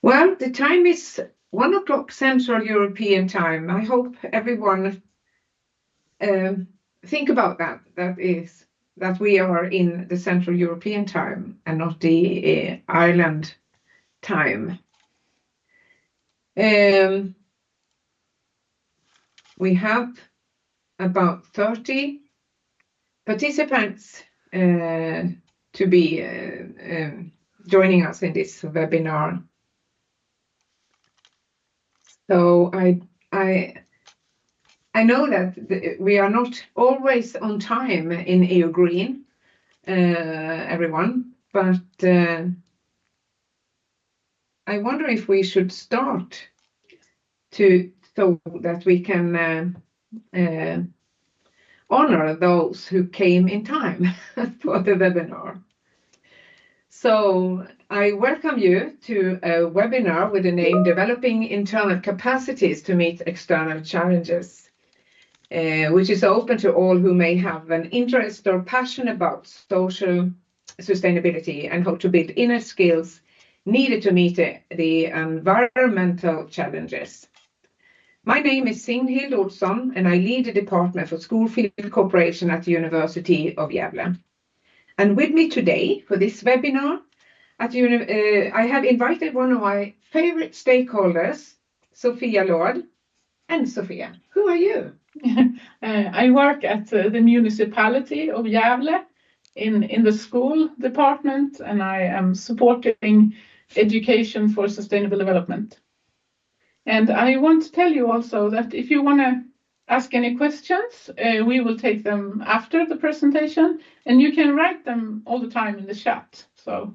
Well, the time is 1 o'clock Central European time. I hope everyone think about that. That we are in the Central European time and not the Ireland time. We have about 30 participants to be joining us in this webinar. So I know that we are not always on time in EU Green, everyone, but I wonder if we should start so that we can honor those who came in time for the webinar. So I welcome you to a webinar with the name Developing Internal Capacities to Meet External Challenges, which is open to all who may have an interest or passion about social sustainability and how to build inner skills needed to meet the environmental challenges. My name is Signhild Olsson, and I lead the Department for School Field Cooperation at the University of Gävle. And with me today for this webinar, I have invited one of my favorite stakeholders, Sofia Lord. And Sofia, who are you? I work at the Municipality of Gävle in the school department, and I am supporting education for sustainable development. And I want to tell you also that if you want to ask any questions, we will take them after the presentation, and you can write them all the time in the chat. So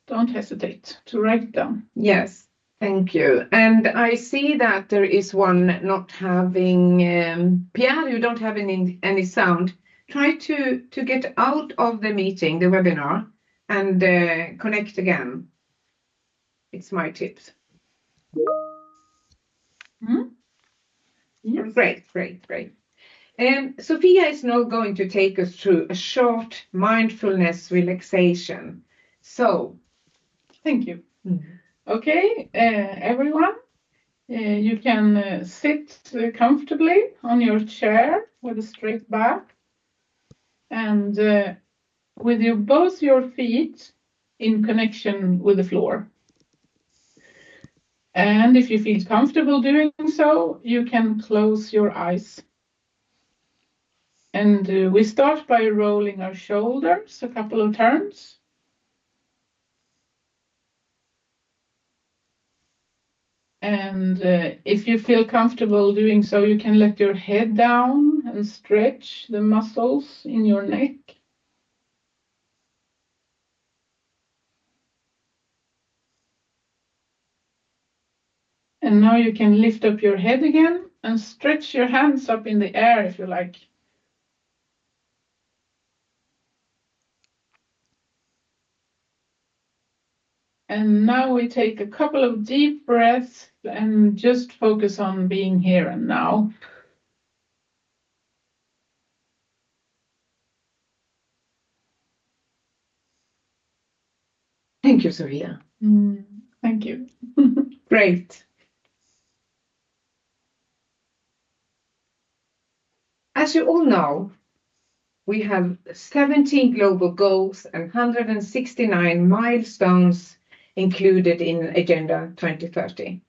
don't hesitate to write it down. Yes, thank you. And I see that there is one not having, Pierre, you don't have any sound. Try to get out of the meeting, the webinar, and connect again. It's my tips. Mm-hmm. Yes. Great. Sofia is now going to take us through a short mindfulness relaxation. So, thank you. Mm-hmm. Okay, everyone, you can sit comfortably on your chair with a straight back and with both your feet in connection with the floor. And if you feel comfortable doing so, you can close your eyes. And we start by rolling our shoulders a couple of turns. And if you feel comfortable doing so, you can let your head down and stretch the muscles in your neck. And now you can lift up your head again and stretch your hands up in the air if you like. And now we take a couple of deep breaths and just focus on being here and now. Thank you, Sofia. Thank you. Great. As you all know, we have 17 global goals and 169 milestones included in Agenda 2030.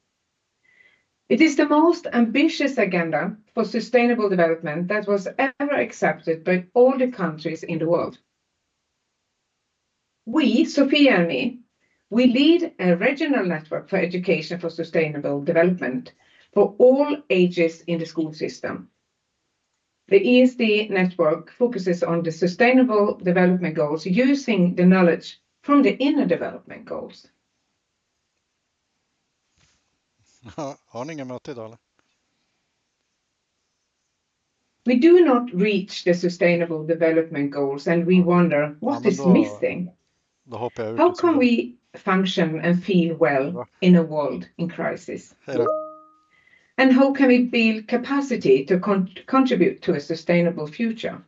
It is the most ambitious agenda for sustainable development that was ever accepted by all the countries in the world. We, Sofia and me, we lead a regional network for education for sustainable development for all ages in the school system. The ESD network focuses on the sustainable development goals using the knowledge from the inner development goals. Har ni inga möte idag eller? We do not reach the sustainable development goals and we wonder what is missing. How can we function and feel well in a world in crisis? And how can we build capacity to contribute to a sustainable future?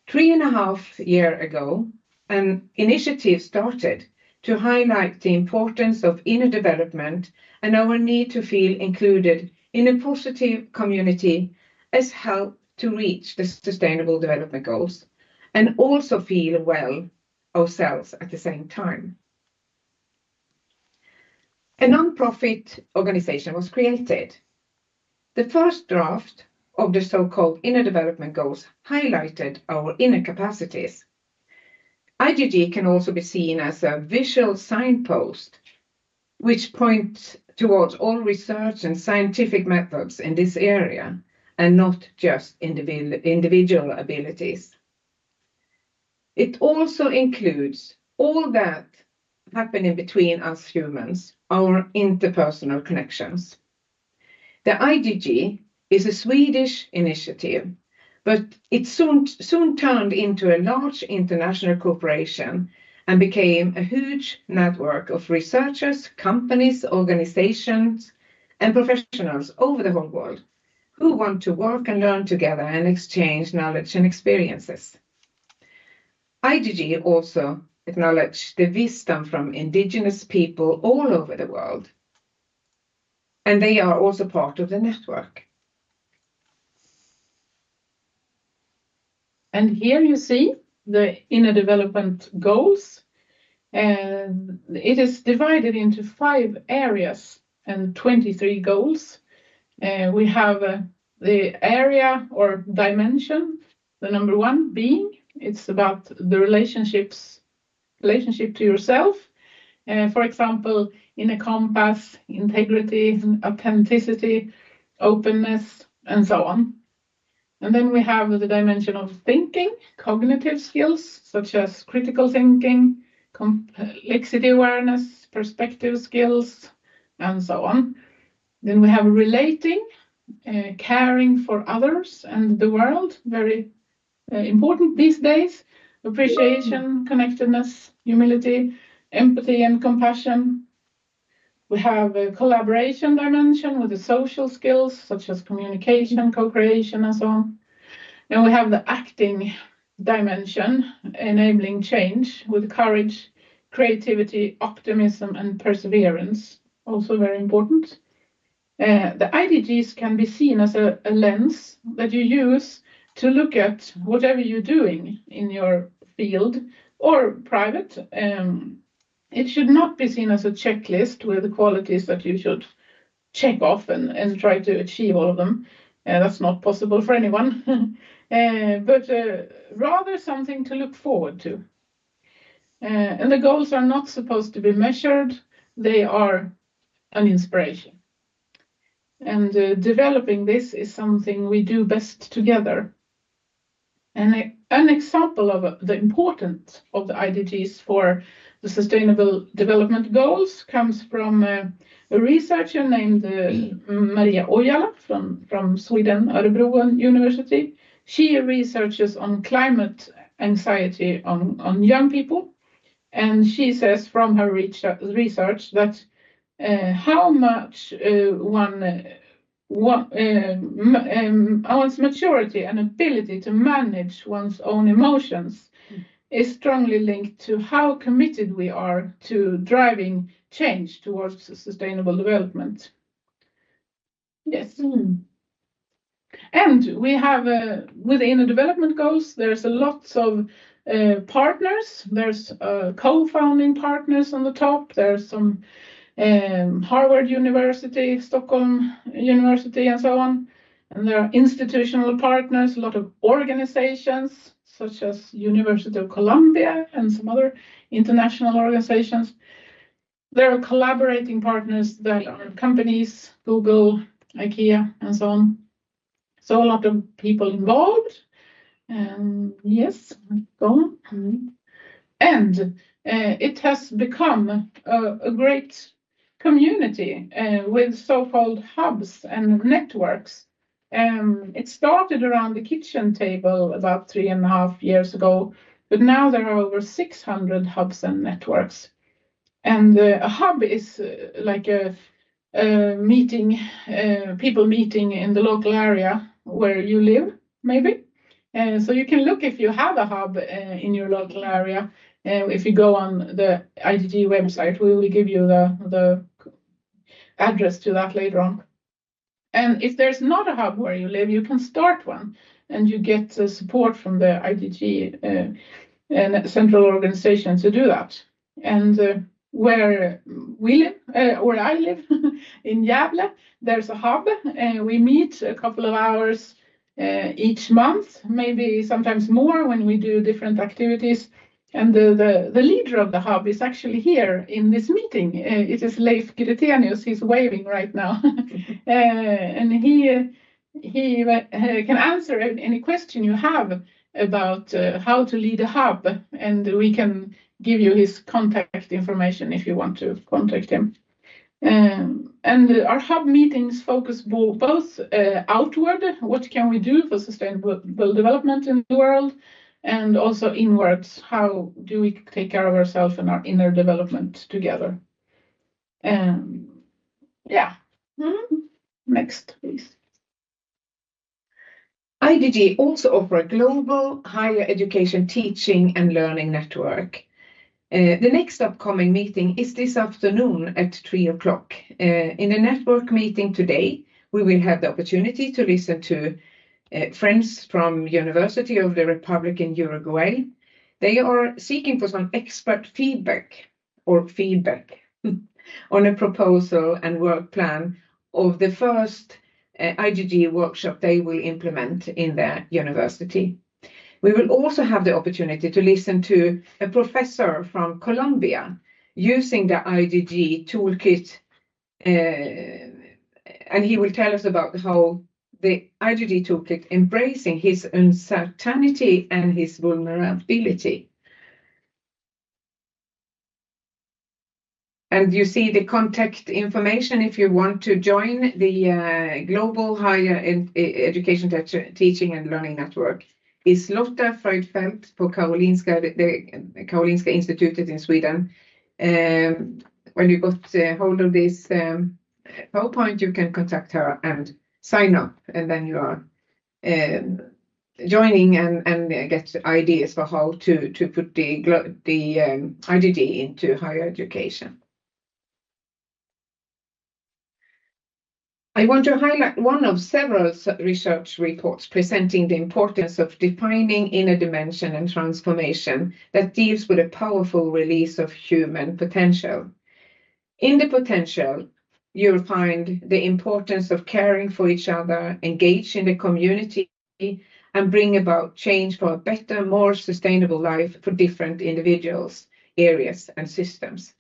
3.5 years ago, an initiative started to highlight the importance of inner development and our need to feel included in a positive community as help to reach the Sustainable Development Goals and also feel well ourselves at the same time. A non-profit organization was created. The first draft of the so-called inner development goals highlighted our inner capacities. IDG can also be seen as a visual signpost which points towards all research and scientific methods in this area and not just individual abilities. It also includes all that happen in between us humans, our interpersonal connections. The IDG is a Swedish initiative, but it soon turned into a large international corporation and became a huge network of researchers, companies, organizations, and professionals over the whole world who want to work and learn together and exchange knowledge and experiences. IDG also acknowledged the wisdom from indigenous people all over the world, and they are also part of the network. And here you see the inner development goals. And it is divided into 5 areas and 23 goals. We have the area or dimension, the number 1 being. It's about the relationship to yourself. For example, in a compass, integrity, authenticity, openness, and so on. And then we have the dimension of thinking, cognitive skills, such as critical thinking, complexity awareness, perspective skills, and so on. Then we have relating, caring for others and the world, very important these days. Appreciation, connectedness, humility, empathy, and compassion. We have a collaboration dimension with the social skills, such as communication, co-creation, and so on. And we have the acting dimension, enabling change with courage, creativity, optimism, and perseverance, also very important. The IDGs can be seen as a lens that you use to look at whatever you're doing in your field or private. It should not be seen as a checklist with the qualities that you should check off and try to achieve all of them. That's not possible for anyone, but rather something to look forward to. And the goals are not supposed to be measured. They are an inspiration. And developing this is something we do best together. And an example of the importance of the IDGs for the Sustainable Development Goals comes from a researcher named Maria Ojala from Sweden, Örebro University. She researches on climate anxiety on young people. And she says from her research that how much one's maturity and ability to manage one's own emotions is strongly linked to how committed we are to driving change towards sustainable development. Yes. And we have, within the development goals, there's a lots of partners. There's co-founding partners on the top. There's some Harvard University, Stockholm University, and so on. And there are institutional partners, a lot of organizations, such as University of Columbia and some other international organizations. There are collaborating partners that are companies, Google, IKEA, and so on. So a lot of people involved. Yes, go on. And it has become a great community with so-called hubs and networks. It started around the kitchen table about 3.5 years ago, but now there are over 600 hubs and networks. And a hub is like a meeting, people meeting in the local area where you live, maybe. So you can look if you have a hub in your local area If you go on the IDG website, we will give you the address to that later on. And if there's not a hub where you live, you can start one, and you get support from the IDG and central organization to do that. And where we live, where I live in Gävle, there's a hub, and we meet a couple of hours each month, maybe sometimes more when we do different activities. And the leader of the hub is actually here in this meeting. It is Leif Gretenius. He's waving right now. And he can answer any question you have about how to lead a hub. And we can give you his contact information if you want to contact him. And our hub meetings focus both outward, what can we do for sustainable development in the world, and also inwards, how do we take care of ourselves and our inner development together. Yeah. Next, please. IDG also offer a global higher education teaching and learning network. The next upcoming meeting is this afternoon at 3 o'clock. In the network meeting today, we will have the opportunity to listen to friends from University of the Republic in Uruguay. They are seeking for some expert feedback on a proposal and work plan of the first IDG workshop they will implement in their university. We will also have the opportunity to listen to a professor from Colombia using the IDG toolkit, and he will tell us about how the IDG toolkit embracing his uncertainty and his vulnerability. And you see the contact information if you want to join the Global Higher Education Teaching and Learning Network. Is Lotta Fröjdfelt på Karolinska Institutet in Sweden. When you got hold of this PowerPoint, you can contact her and sign up, and then you are joining and get ideas for how to put the IDG into higher education. I want to highlight one of several research reports presenting the importance of defining inner dimension and transformation that deals with a powerful release of human potential. In the potential, you'll find the importance of caring for each other, engage in the community, and bring about change for a better, more sustainable life for different individuals, areas, and systems.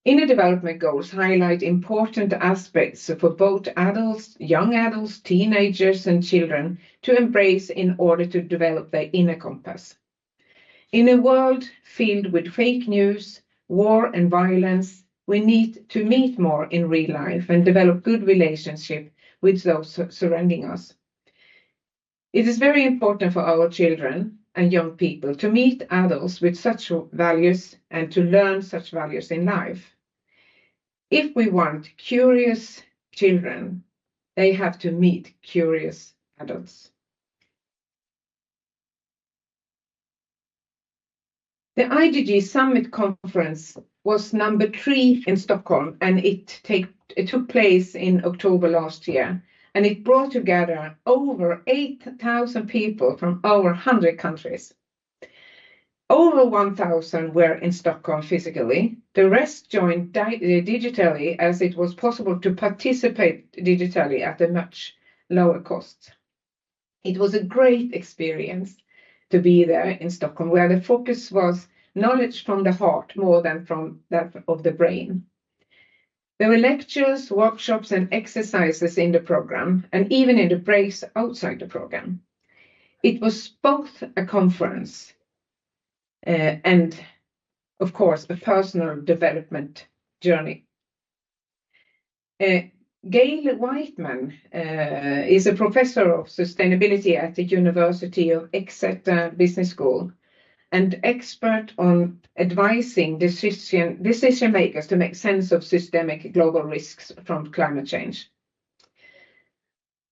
Inner development goals highlight important aspects for both adults, young adults, teenagers, and children to embrace in order to develop their inner compass. In a world filled with fake news, war, and violence, we need to meet more in real life and develop good relationships with those surrounding us. It is very important for our children and young people to meet adults with such values and to learn such values in life. If we want curious children, they have to meet curious adults. The IDG Summit Conference was number 3 in Stockholm, and it took place in October last year, and it brought together over 8,000 people from over 100 countries. Over 1,000 were in Stockholm physically. The rest joined digitally, as it was possible to participate digitally at a much lower cost. It was a great experience to be there in Stockholm, where the focus was knowledge from the heart more than from that of the brain. There were lectures, workshops, and exercises in the program, and even in the breaks outside the program. It was both a conference and, of course, a personal development journey. Gail Whiteman is a professor of sustainability at the University of Exeter Business School and expert on advising decision makers to make sense of systemic global risks from climate change.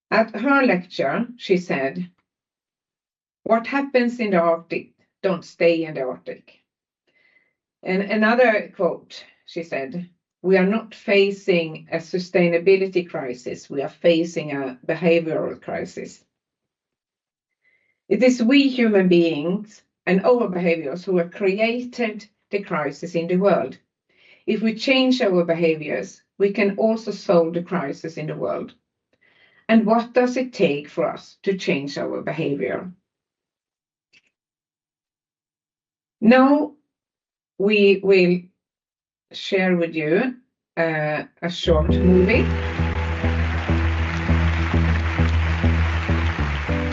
At her lecture, she said, "What happens in the Arctic don't stay in the Arctic. And another quote, she said, "We are not facing a sustainability crisis, we are facing a behavioral crisis." It is we human beings and our behaviors who have created the crisis in the world. If we change our behaviors, we can also solve the crisis in the world. And what does it take for us to change our behavior? Now we will share with you a short movie.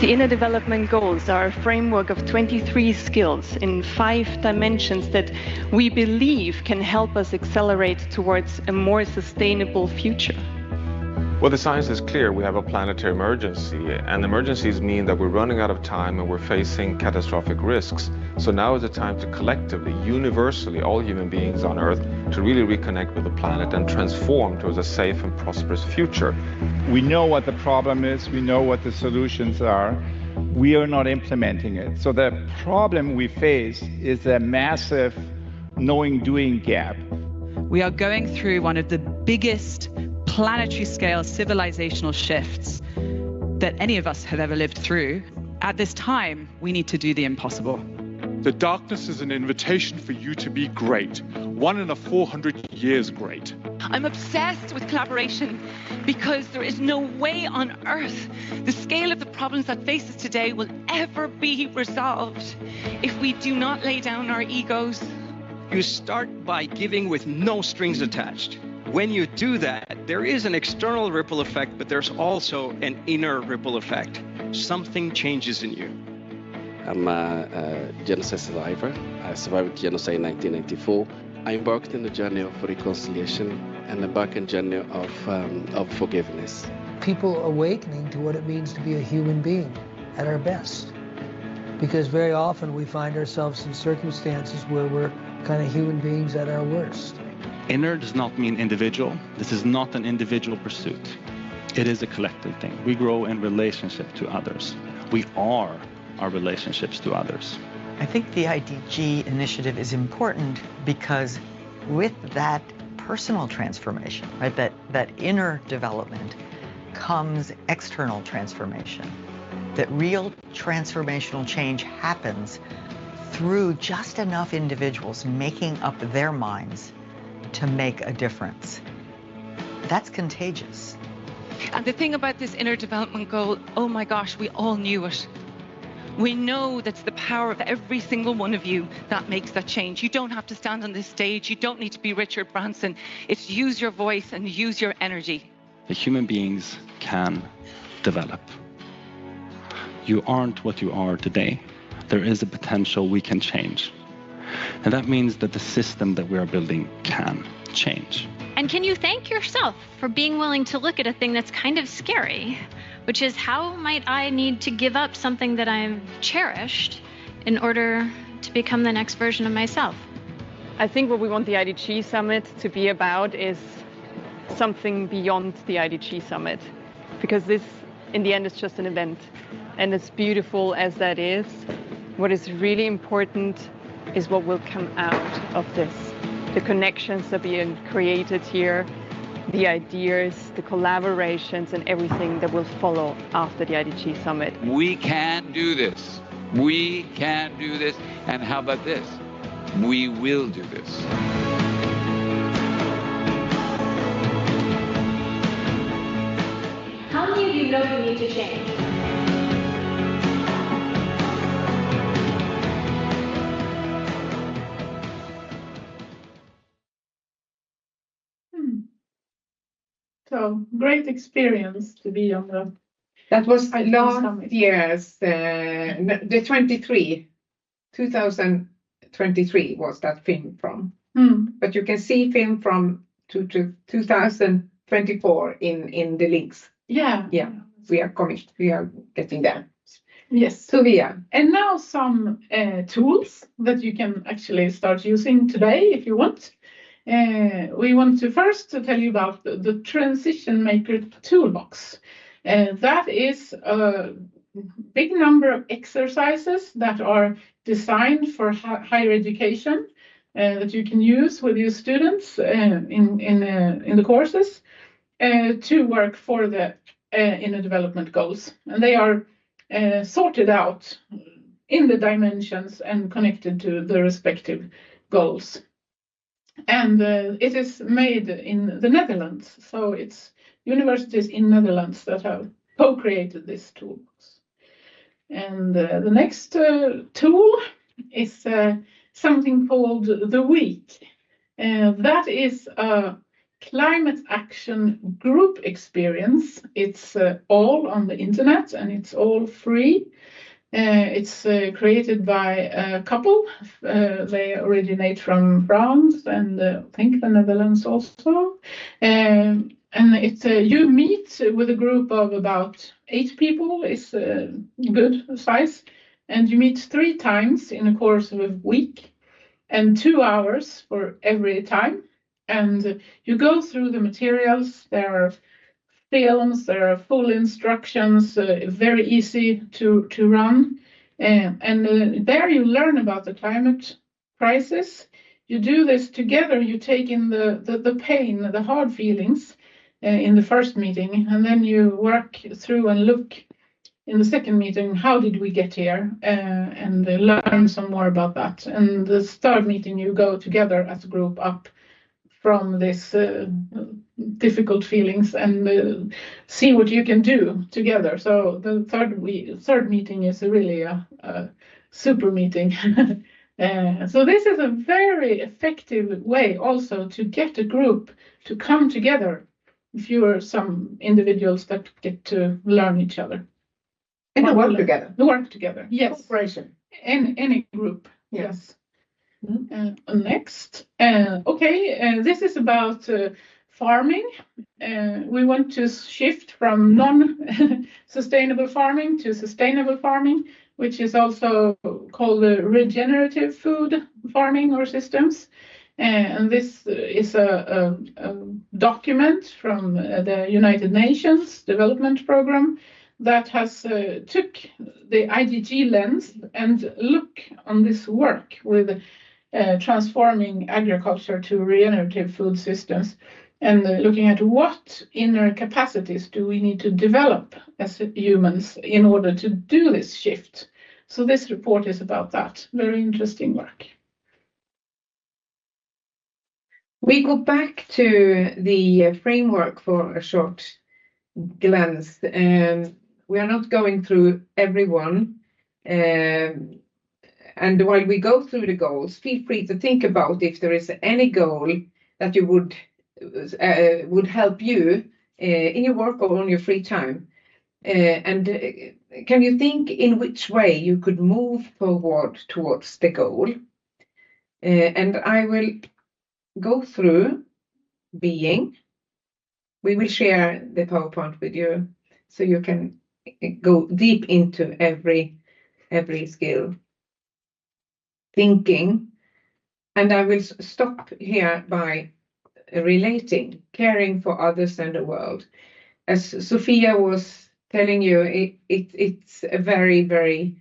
The Inner Development Goals are a framework of 23 skills in 5 dimensions that we believe can help us accelerate towards a more sustainable future. Well, the science is clear. We have a planetary emergency, and emergencies mean that we're running out of time and we're facing catastrophic risks. So now is the time to collectively, universally, all human beings on Earth, to really reconnect with the planet and transform towards a safe and prosperous future. We know what the problem is, we know what the solutions are. We are not implementing it. So the problem we face is a massive knowing-doing gap. We are going through one of the biggest planetary scale civilizational shifts that any of us have ever lived through. At this time, we need to do the impossible. The darkness is an invitation for you to be great. 1 in 400 years great. I'm obsessed with collaboration because there is no way on earth the scale of the problems that face us today will ever be resolved if we do not lay down our egos. You start by giving with no strings attached. When you do that, there is an external ripple effect, but there's also an inner ripple effect. Something changes in you. I'm a genocide survivor. I survived genocide in 1994. I embarked in a journey of reconciliation and embarked in a journey of forgiveness. People awakening to what it means to be a human being at our best. Because very often we find ourselves in circumstances where we're kind of human beings at our worst. Inner does not mean individual. This is not an individual pursuit. It is a collective thing. We grow in relationship to others. We are our relationships to others. I think the IDG initiative is important because with that personal transformation, right, that inner development comes external transformation. That real transformational change happens through just enough individuals making up their minds to make a difference. That's contagious. And the thing about this inner development goal, oh my gosh, we all knew it. We know that's the power of every single one of you that makes that change. You don't have to stand on this stage. You don't need to be Richard Branson. It's use your voice and use your energy. The human beings can develop. You aren't what you are today. There is a potential we can change. And that means that the system that we are building can change. And can you thank yourself for being willing to look at a thing that's kind of scary, which is how might I need to give up something that I've cherished in order to become the next version of myself? I think what we want the IDG Summit to be about is something beyond the IDG Summit, because this, in the end, is just an event. And as beautiful as that is, what is really important is what will come out of this. The connections that are being created here, the ideas, the collaborations, and everything that will follow after the IDG Summit. We can do this. We can do this. And how about this? We will do this. How many of you know you need to change? So great experience to be on the. That was IDG last Summit. year's, the 2023 was that film from. But you can see film from 2024 in the links. Yeah. Yeah, we are getting there. Yes. Sofia. And now some tools that you can actually start using today if you want. We want to first tell you about the Transition Maker Toolbox. That is a big number of exercises that are designed for higher education that you can use with your students in the courses to work for the inner development goals. And they are sorted out in the dimensions and connected to the respective goals. And it is made in the Netherlands, so it's universities in Netherlands that have co-created this toolbox. And the next tool is something called the Week. That is a climate action group experience. It's all on the internet and it's all free. It's created by a couple. They originate from France and I think the Netherlands also. And it's you meet with a group of about 8 people. It's a good size. And you meet 3 times in the course of a week and 2 hours for every time. And you go through the materials. There are films, there are full instructions, very easy to run. And there you learn about the climate crisis. You do this together, you take in the pain, the hard feelings in the first meeting, and then you work through and look in the second meeting, how did we get here, and learn some more about that. And the third meeting, you go together as a group up from this difficult feelings and see what you can do together. So the third meeting is really a super meeting. So this is a very effective way also to get a group to come together if you are some individuals that get to learn each other. And to work together. Work together, yes. Cooperation. Any group, yes. Next, this is about farming. We want to shift from non-sustainable farming to sustainable farming, which is also called regenerative food farming or systems. And this is a document from the United Nations Development Program that has took the IDG lens and look on this work with transforming agriculture to regenerative food systems and looking at what inner capacities do we need to develop as humans in order to do this shift. So this report is about that. Very interesting work. We go back to the framework for a short glance. We are not going through everyone. And while we go through the goals, feel free to think about if there is any goal that you would help you in your work or on your free time. And can you think in which way you could move forward towards the goal? And I will go through being. We will share the PowerPoint with you so you can go deep into every skill. Thinking, and I will stop here by relating, caring for others and the world. As Sofia was telling you, it's a very, very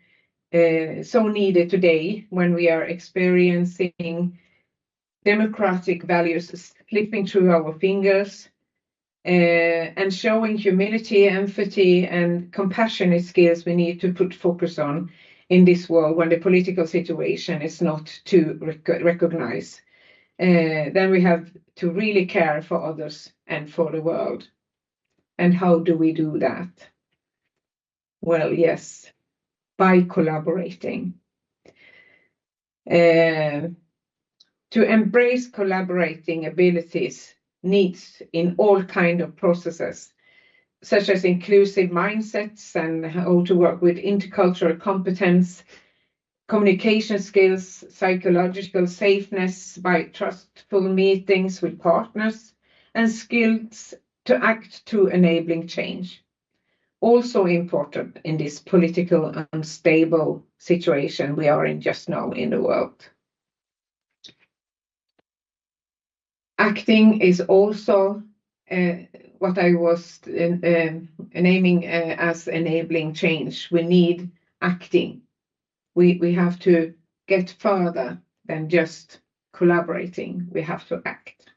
so needed today when we are experiencing democratic values slipping through our fingers, and showing humility, empathy, and compassionate skills we need to put focus on in this world when the political situation is not to recognize. Then we have to really care for others and for the world. And how do we do that? Well, yes, by collaborating. To embrace collaborating abilities needs in all kinds of processes, such as inclusive mindsets and how to work with intercultural competence, communication skills, psychological safeness by trustful meetings with partners, and skills to act to enabling change. Also important in this political unstable situation we are in just now in the world. Acting is also what I was naming as enabling change. We need acting. We have to get further than just collaborating, we have to act.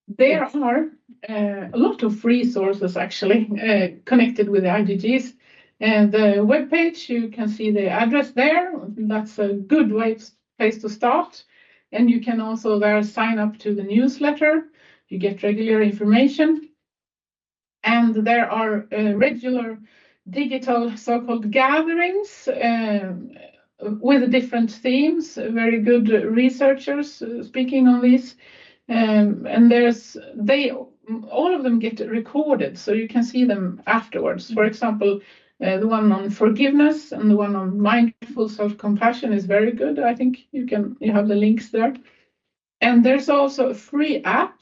There are a lot of resources actually connected with the IDGs. And the webpage, you can see the address there. That's a good place to start. And you can also there sign up to the newsletter. You get regular information. And there are regular digital so-called gatherings with different themes, very good researchers speaking on these. And all of them get recorded, so you can see them afterwards. For example, the one on forgiveness and the one on mindful self-compassion is very good. I think you have the links there. And there's also a free app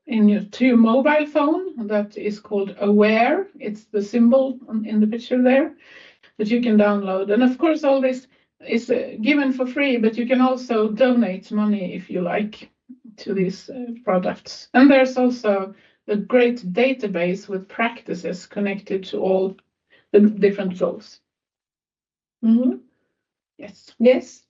to your mobile phone that is called Aware. It's the symbol in the picture there that you can download. And of course, all this is given for free, but you can also donate money if you like to these products. And there's also a great database with practices connected to all the different goals. Mm-hmm. Yes.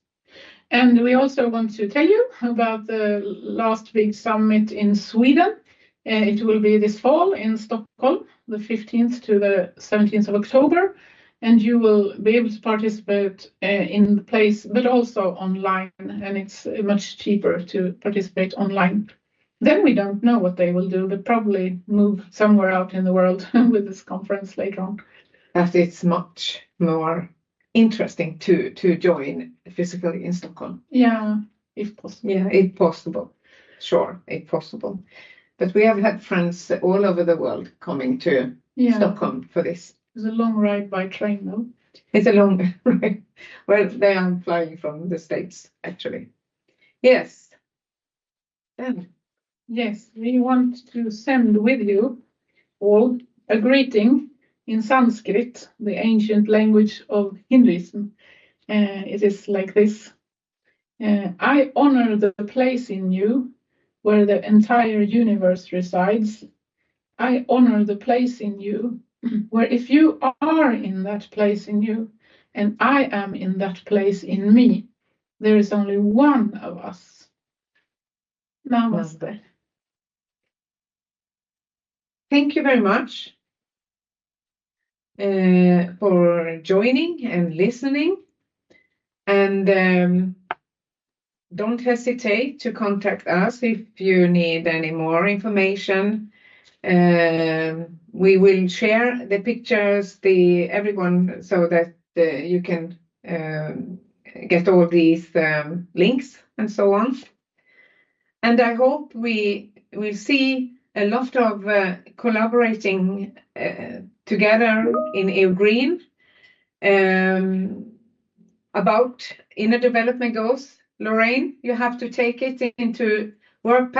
And we also want to tell you about the last big summit in Sweden. It will be this fall in Stockholm, the 15th to the 17th of October. And you will be able to participate in the place, but also online. And it's much cheaper to participate online. Then we don't know what they will do, but probably move somewhere out in the world with this conference later on. That it's much more interesting to join physically in Stockholm. Yeah, if possible. Yeah, if possible. Sure, if possible. But we have had friends all over the world coming to Stockholm for this. It's a long ride by train, though. It's a long ride. Well, they are flying from the States, actually. Yes. Then. Yes, we want to send with you all a greeting in Sanskrit, the ancient language of Hinduism. It is like this. I honor the place in you where the entire universe resides. I honor the place in you where if you are in that place in you and I am in that place in me, there is only one of us. Namaste. Thank you very much for joining and listening. And don't hesitate to contact us if you need any more information. We will share the pictures, everyone, so that you can get all these links and so on. And I hope we will see a lot of collaborating together in EU Green about inner development goals. Lorraine, you have to take it into work